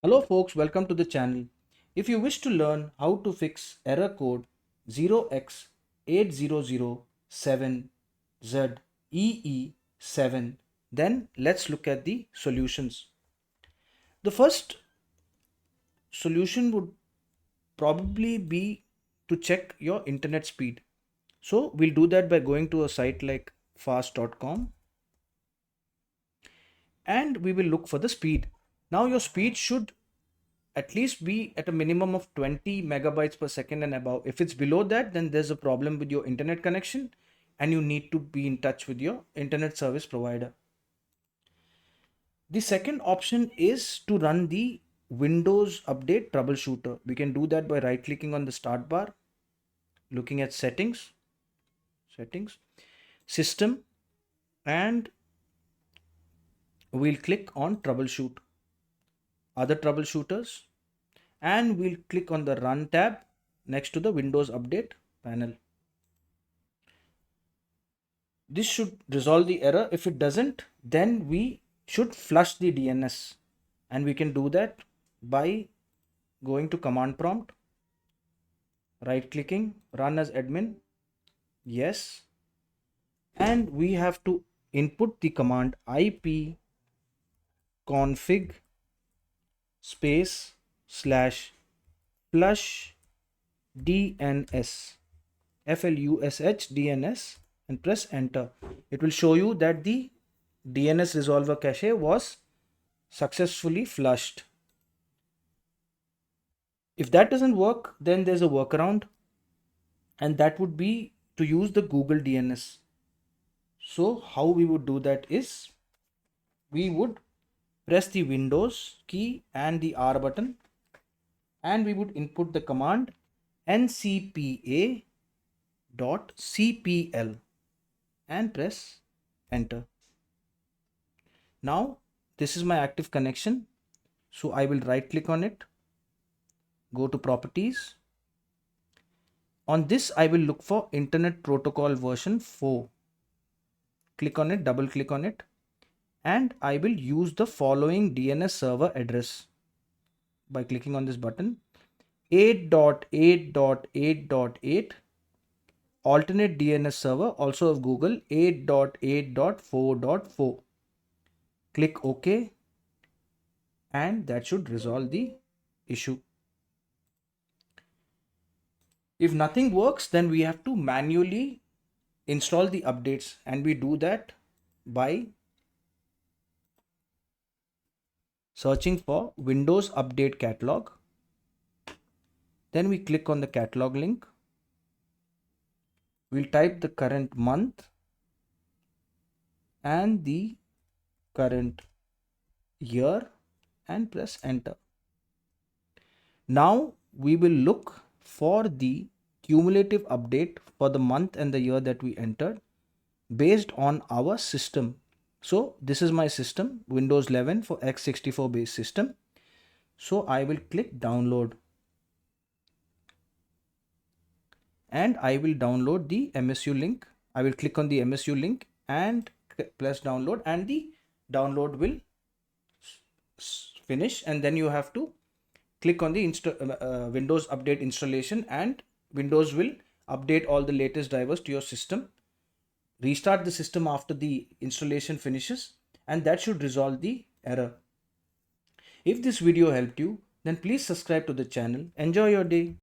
Hello folks, welcome to the channel. If you wish to learn how to fix error code 0x80072ee7, then let's look at the solutions. The first solution would probably be to check your internet speed. So we'll do that by going to a site like fast.com and we will look for the speed. Now your speed should at least be at a minimum of 20 megabytes per second and above. If it's below that, then there's a problem with your internet connection and you need to be in touch with your internet service provider. The second option is to run the Windows Update Troubleshooter. We can do that by right clicking on the start bar, looking at settings, system, and we'll click on troubleshoot, other troubleshooters, and we'll click on the Run tab next to the Windows Update panel. This should resolve the error. If it doesn't, then we should flush the DNS, and we can do that by going to command prompt, right clicking, run as admin, yes, and we have to input the command ip config space slash flush DNS, FLUSH DNS, and press enter. It will show you that the DNS resolver cache was successfully flushed. If that doesn't work, then there's a workaround, and that would be to use the Google DNS. So how we would do that is we would press the Windows key and the R button, and we would input the command ncpa.cpl and press enter. Now this is my active connection, so I will right click on it, go to properties. On this I will look for Internet Protocol version 4. Click on it, double click on it, and I will use the following DNS server address by clicking on this button: 8.8.8.8 alternate DNS server, also of Google, 8.8.4.4. Click OK, and that should resolve the issue. If nothing works, then we have to manually install the updates, and we do that by searching for Windows Update Catalog. Then we click on the catalog link. We'll type the current month and the current year and press enter. Now we will look for the cumulative update for the month and the year that we entered based on our system. So this is my system, Windows 11 for x64 based system. So I will click download, and I will download the MSU link. I will click on the MSU link and press download, and the download will finish, and then you have to click on the Windows Update installation, and Windows will update all the latest drivers to your system. Restart the system after the installation finishes, and that should resolve the error. If this video helped you, then please subscribe to the channel. Enjoy your day.